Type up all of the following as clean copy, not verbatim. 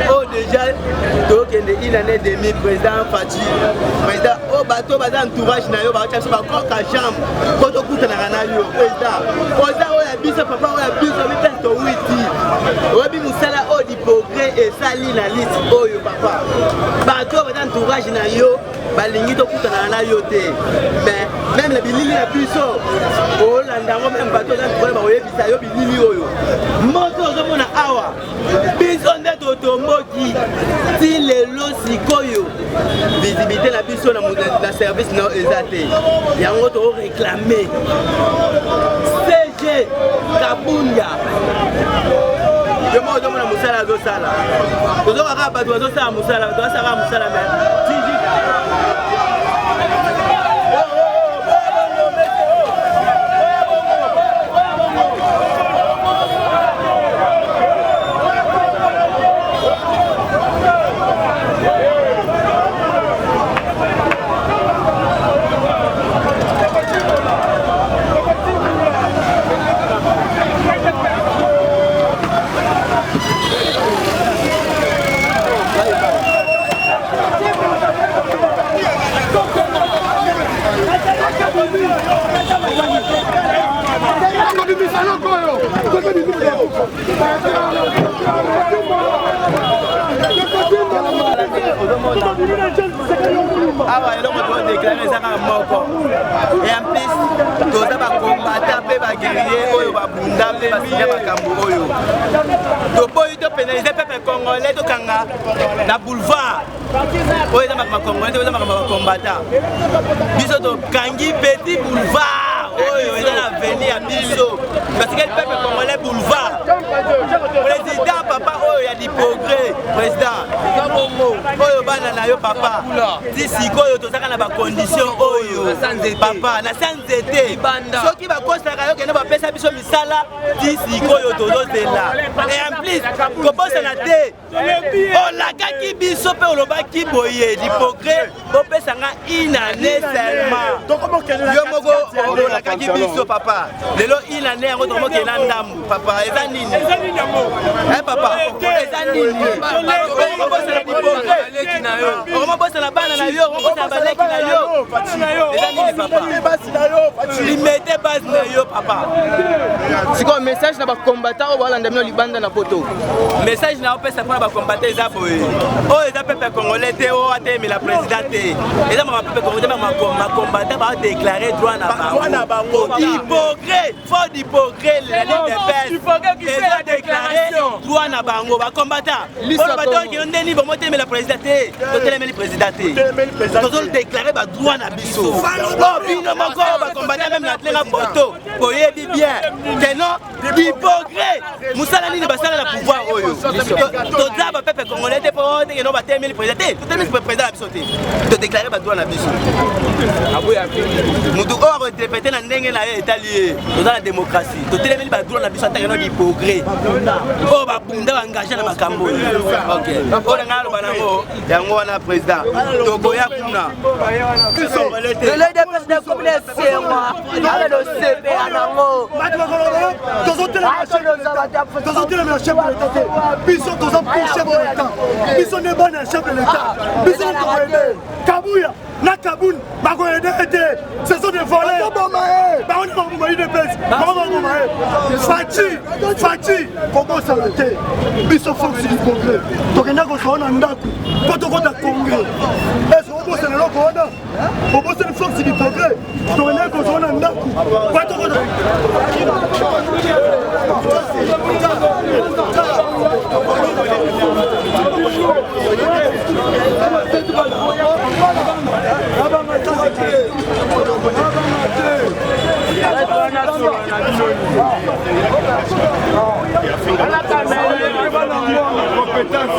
Oh déjà, donc il y a une année demi président Fati, président au bateau, basé entourage na yo, basé sur encore ta chambre, quand on coûte na ranayo, président, président oh la bise papa oh la bise, on met tête au witi, Robi Moussala oh du progrès et sali la liste oh yo papa, bateau basé entourage na yo, balingi to coûte na ranayo te, mais même la bilili la puissance, oh l'andango même bateau dans le problème, oh yebisa yo bilili oh yo, moto zo na awa. Biso nde totomboki ti lelo sikoyo visibilité na biso na service na eza te yango to réclamer CG Kabunya yomo na musala zo sala tozo kaka bato zo sala musala to sala musala mais ah donc on doit déclarer ça comme mort et en plus tout ça va combattre pe va guerrier oyo va bunda pe va signer makambo oyo to boy to pénaliser peuple congolais to kanga na boulevard oyo za makambo congolais to za makambo combattant biso to kangi petit boulevard oyo eza na avenir ya biso parce que le peuple congolais boulevard président papa oyo ya di progrès président oyo bana na yo papa ti sikoyo tozaka na ba condition oyo papa na sanzete soki bakosaka yo kende bapesa biso misala ti sikoyo tozozela et en plus kobosana te olakaki biso mpe olobaki boye di progrès bopesanga une année seulement yo moko olakaki biso papa lelo une année yango tomokela ndambu papa eza nini papa eza nini comment bosse la bana na yo comment ça baleki na yo eza nini papa limete base na yo papa siko message na ba combattant o wala ndemno libanda na poto message na opesa pour ba combattant eza boye o eza peuple congolais te o atemi la président te eza ma peuple congolais ma combattant ba déclarer droit na bango hypocrite faux hypocrite la ligne de paix eza déclarer droit na bango ba combattant o bato ki ndeni bo motemi la président te totelemeli président te tozo déclarer ba droit na biso oh bino moko ba combattant même na tlenga photo boyebi bien que non hypocrite musala nini basala na pouvoir oyo toza ba peuple congolais te po te no batemeli président te totelemeli président na biso te to déclarer ba droit na biso mutu o répéter na ndenge na ye étalien toza la démocratie totelemeli ba droit na biso ta no hypocrite o ba bunda engagé na makambo OK o nga lo banango yango wana président tokoya kuna le député comme les serma ala do CP anango tozote le chef de l'État biso tozo pour chef de l'État biso ne bon chef de l'État biso ko Kabuya na Kaboun bako aider ce sont des voleurs ba on va moyer de pèse ba on va moyer Fati comment ça va te biso force du congrès tokenda ko sona ndaku poto ko ta congrès est-ce que vous c'est le loco là au bout c'est une force du congrès tokenda ko sona ndaku poto ko compétence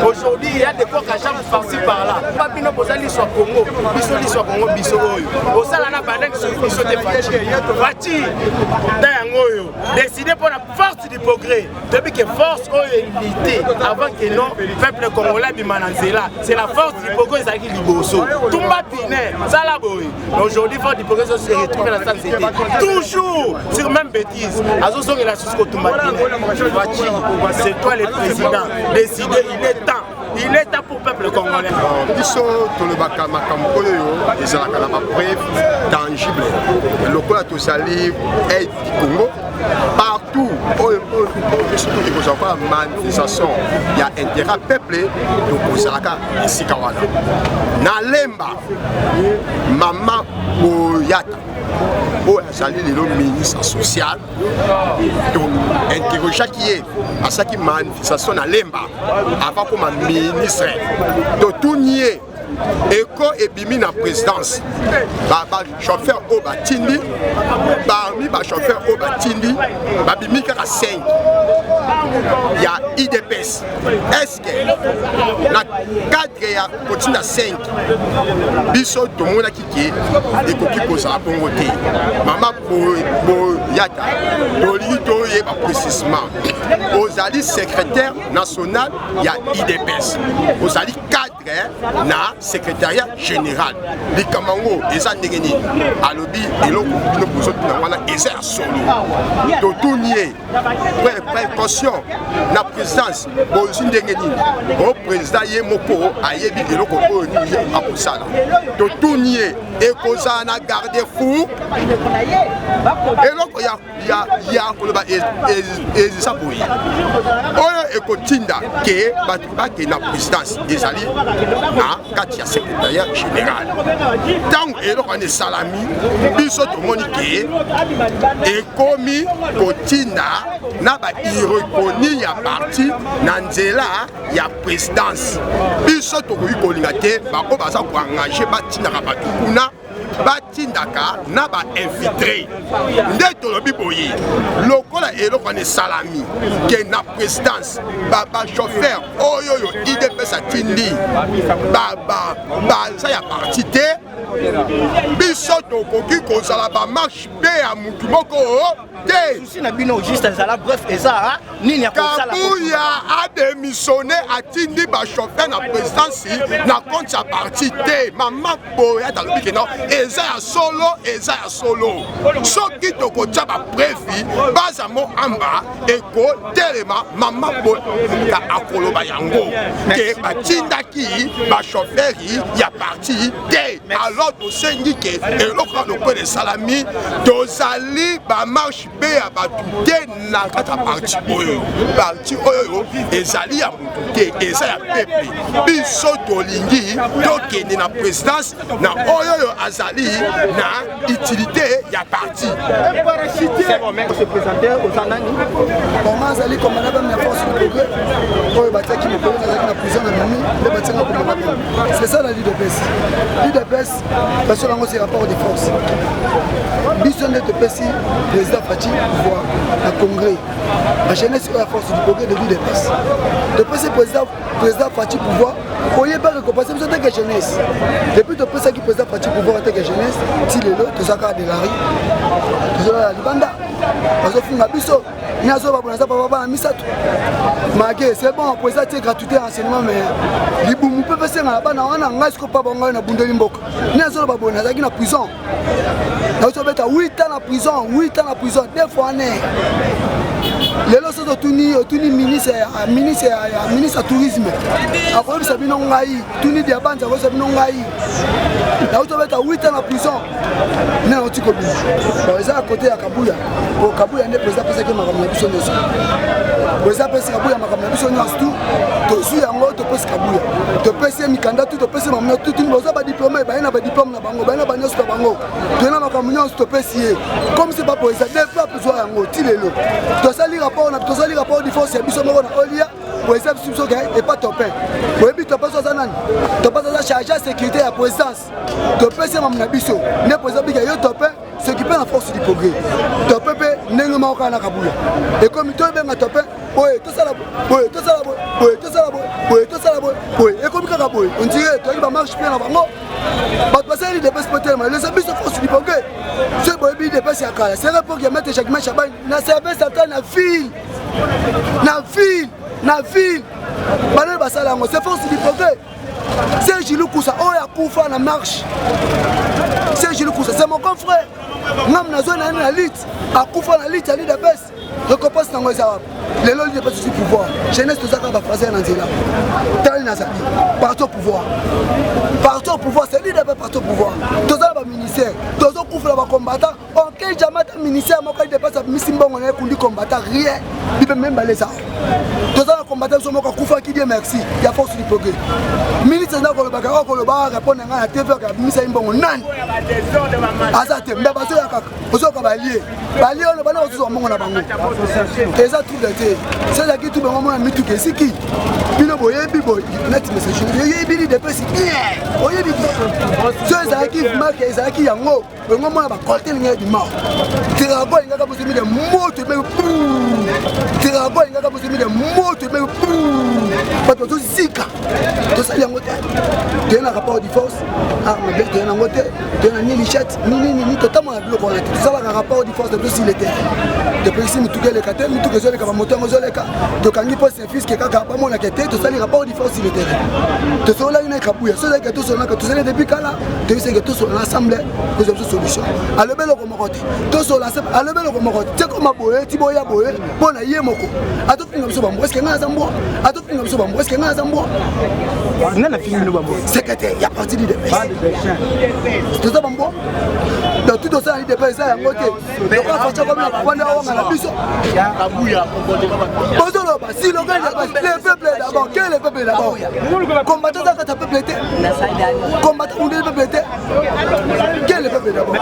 Aujourd'hui, il y a des fois qu'à chaque par-ci par-là. Pas bien posé l'histoire Congo, l'histoire Congo, biso oyo. Au salana bandek sur biso de Fati. Dangoyo. Décidé pour la force du progrès. Depuis que force oyo unité avant que non peuple congolais bimananzela. C'est la force du progrès qui liboso. Tumba Pinet, Salaboy. Aujourd'hui, force du progrès se retrouve dans la société. Toujours sur même bêtise. Azoso que la jusqu'au Tumba Pinet. Fati, c'est toi le président. Décidé, il est temps pour le peuple congolais. Biso tolobaka makambo oyo ezalaka na ba preuve tangible. Lokola tosali aide du Congo partout surtout que vous avez manifestation il y a intérêt peuple donc ozalaka esika wana. Na lemba Mama Boyata oyo azali lelo ministre social donc interroger qui est à ça qui manifestation na lemba avant comme ministre de tout nier Eko ebimi na présidence ba chauffeur au batindi parmi ba chauffeur au batindi ba bimi kaka 5 il y a IDPS est-ce que na cadre ya potinda 5 biso to mona kiki ekoki koza bongo te Mama Boyata toli to ye ba précisement ozali secrétaire national ya IDPS ozali cadre na secrétariat général du Kamango eza ndengeni alobi eloko no bozo na wana eza solo to tunie précaution na présidence bozo ndengeni au président ye moko ayebi eloko oyo ni akosala to tunie ekoza na garde fou eloko ya koloba eza boye oyo ekotinda ke batu bake na présidence ezali na kati ya secrétariat général tant eloko ne salami biso tomoni ke ekomi kotinda na ba irokoni ya parti na nzela ya présidence biso tokoki kolinga te bako baza koengage batindaka bato kuna batindaka na ba infiltré nde tolobi boye lokola eloko ne salami ke na présidence ba chauffeur oyo yo IDPS atindi ba ya parti te biso tokoki kozala bamarche mpe ya mutu moko te. Kabuya adémissionné atindi bachauffeur na présidence na compte ya parti te. Mama boya talobi ke non eza ya solo soki tokotia baprevi baza mo amba ekotelema mama boya akoloba yango ke batindaki bachauffeur ya parti te. Alors tosengi ke eloko lokola esalami tozali bamarche mpe ya batu te na kati ya parti oyo ezali ya mutu te eza ya peuple. Biso tolingi tokende na présidence na oyo azali na utilité ya parti. C'est ça la l'UDPS. L'UDPS, parce que c'est rapport de force. Biso de l'UDPS, président Fachi, pouvoir, le congrès. La jeunesse est la force du progrès de l'UDPS. Le président Fachi, pouvoir, vous ne pouvez pas récompenser besoin de la jeunesse. Depuis le président Fachi, pouvoir, en tant que jeunesse, si les lots, tout ça, de la rue, tout ça, la Libanda. Parce que vous avez biso. C'est bon, pour ça, c'est gratuité enseignement, mais les boumous peuvent faire un ban en anglais, que pas bon, on a bundé limbo. Nous avons babon, nous avons prison. Nous avons 8 ans en prison, 8 ans en prison, 2 fois année. Les lois sont tous ministre à tourisme. Après, nous avons Nongaï, tous les diabans, nous avons Nongaï. Nous avons 8 ans en prison. Nous avons tout commis. Ils sont à côté à Kabouya. Au Kabouya, il y a des présidents qui m'ont ramené. Président Kabouya m'a ramené. Tu suis en haut, tu peux Kabouya. Tu peux essayer Mikanda, tu peux essayer Mamna, tu n'as pas de diplôme, il y a un diplôme dans Bango, il y a un diplôme dans Bango. Tu n'as pas de tu peux essayer. Comme c'est pas pour ça, des fois, tu dois en haut, tu l'es là. Tu dois salir rapport du force, il y a Olia. Pour les substitutions et pas topé. Pour les buts, tu n'as pas chargé la sécurité à la présidence. Tu peux essayer Mamna Bisso. Ne pas essayer topé, ce qui peut la force du progrès. Topé, n'est pas encore à Kabouya. Et comme tu es bien à topé, oui, tout ça là, oui, tout ça là, oui, tout ça là, oui, tout ça là, oui, et comme Kabouya, on dirait que tu vas marcher bien avant. Parce que les dépenses potentiellement, les habits se forcent du progrès. Ce bébé dépasse à Kala. C'est là pour qu'il mette chaque match à bain. Na service à la ville. Na ville. Balé Bassalango, c'est force du progrès. C'est Gilou Koussa, oh ya Koufa na marche. C'est Gilou Koussa, c'est mon confrère. Nam na zone na lutte, à Koufa na lutte, à l'île de Besse. Récompense dans les Arabes. Les lois de du pouvoir. Jeunesse de Zaka va faire un anzela. Tali Nazali. Partout au pouvoir. Partout au pouvoir, c'est l'île de partout au pouvoir. Tous les ministères, tous les combattants. Aucun jamais de ministère, moi quand il dépasse, on est pour lui combattre rien. Il peut même balayer ça. Tous les combattants sont encore Koufa qui dit merci. Il y a force du progrès. Ministre n'a pas le bagarre, on va répondre à la TV, ministre n'a pas le nan. Azate, mais parce que vous avez balayer. Balayer, on va nous faire mon abandon. Et ça tout l'été. C'est là que tout le monde a mis tout qui. Bino boye biboy. Net message. Yé bili dépasse. Oye bili. C'est ça qui marque, ça qui yango. Le moment va colter les du mort. Tirago il y a pas possible de moto mais Tirago il y a pas possible de moto mais pas tout zika. Tout ça yango. Tu as un rapport de force. Ah mais tu as un moto, tu as ni lichette, ni totalement à bloc on a tout ça un rapport de force de tout s'il était. Depuis ici nous tout les catés, nous tout les cas moteur les cas. Donc quand il pose ses fils qui pas mon la quête, tout ça les rapports de force sur le terrain. Tout ça là il y a Kabouya, c'est là que tout ça là que tout ça depuis quand là, tu sais que tout ça l'assemblée nous avons solution. À le bel au tout ça là à le bel au tu comme aboye, tu boya boye, bon na yemoko. À tout finir sur bambo, est-ce que na zambo? À tout finir sur bambo, est-ce que na zambo? On a fini le bambo. Secrétaire, il y a parti de tout ça bambo. Donc tout ça il dépend ça en côté. Donc on fait comme la prendre on a la biso. Kabouya, bonjour si le gars le peuple d'abord, quel est le peuple d'abord? Combattant ça quand peuple était. Combattant on le peuple était. Quel est le peuple d'abord?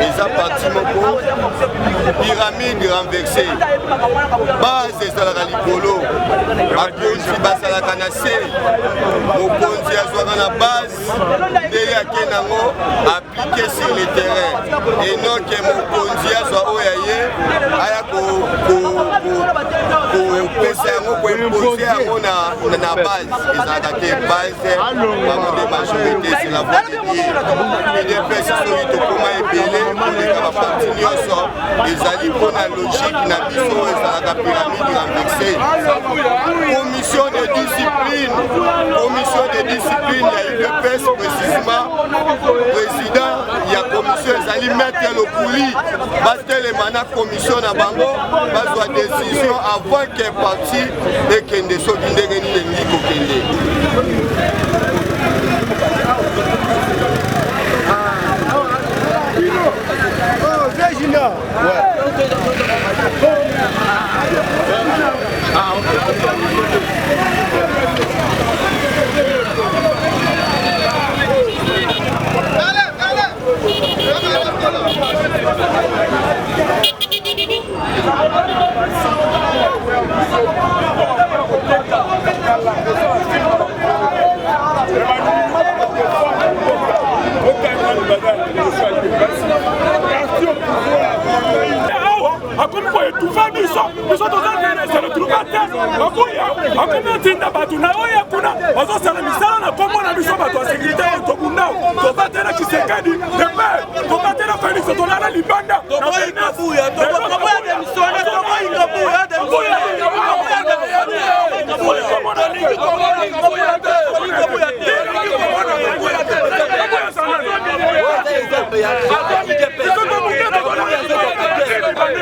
eza parti moko pyramide renversée base ezalaka likolo bakonzi basalaka na se mokonzi azwaka na base nde yake nango aplike sur le terrain enoke mokonzi azwa oyo ye aya kopesa yango koimpose yango na base ezalaka te base bango nde majorité c'est la voie de dire UDPS soki tokoma ebele koleka baparti nyonso ezali mpona logique na biso ezalaka pyramide renversée commission de discipline ya UDPS précisément président ya commission ezali maître Lokuli batelema na commission na bango bazwa décision avant que parti ekende soki ndenge nini elingi kokende.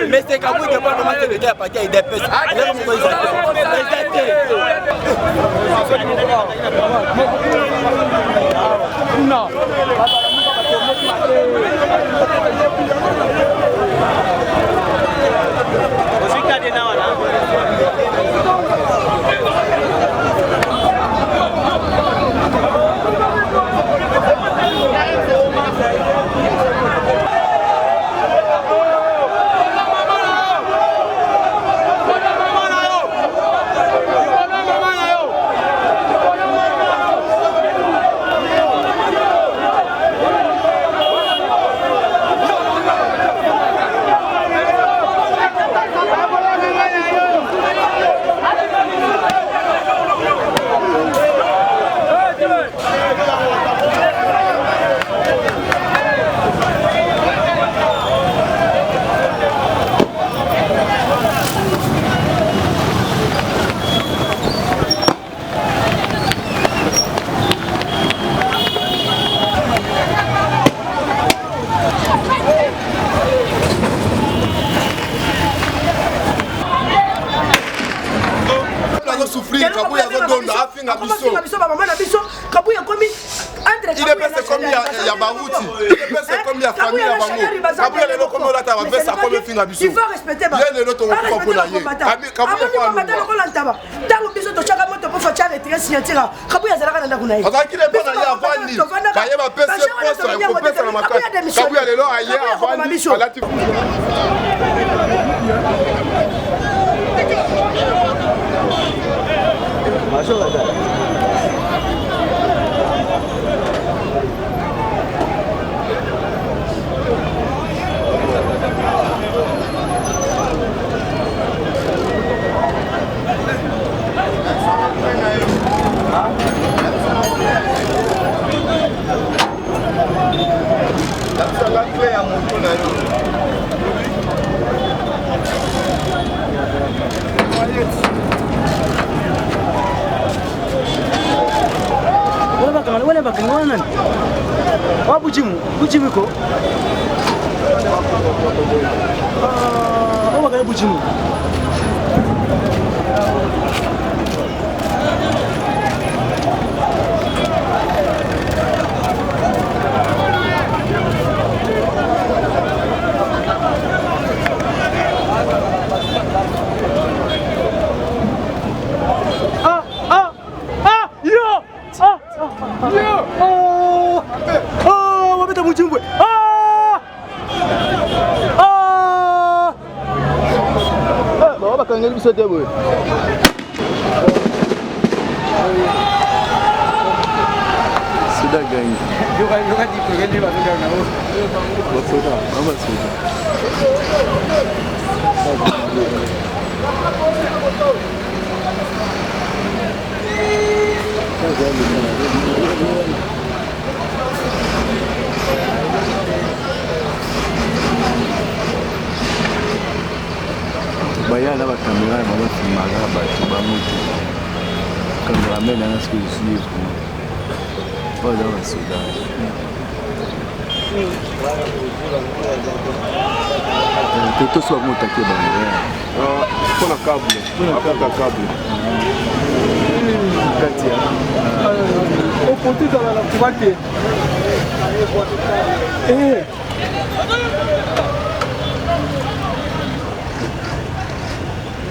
Mais c'est quand vous pas comment c'est le gars parti avec des pèses. Non. Il faut respecter ma bakangi wana nani wa bujimu iko o bakangi bujimu bakangeli biso te boye Suda gagne. Yoga di progredi ba ndio na ho. Basoda, mama soda. Bayana ba kamera ba filmaga ba tuba mutu. Cameraman ana ce que je suis pas dans la soda. Toto soit montaké ba. Pour la câble. Katia. Au côté dans la pointe.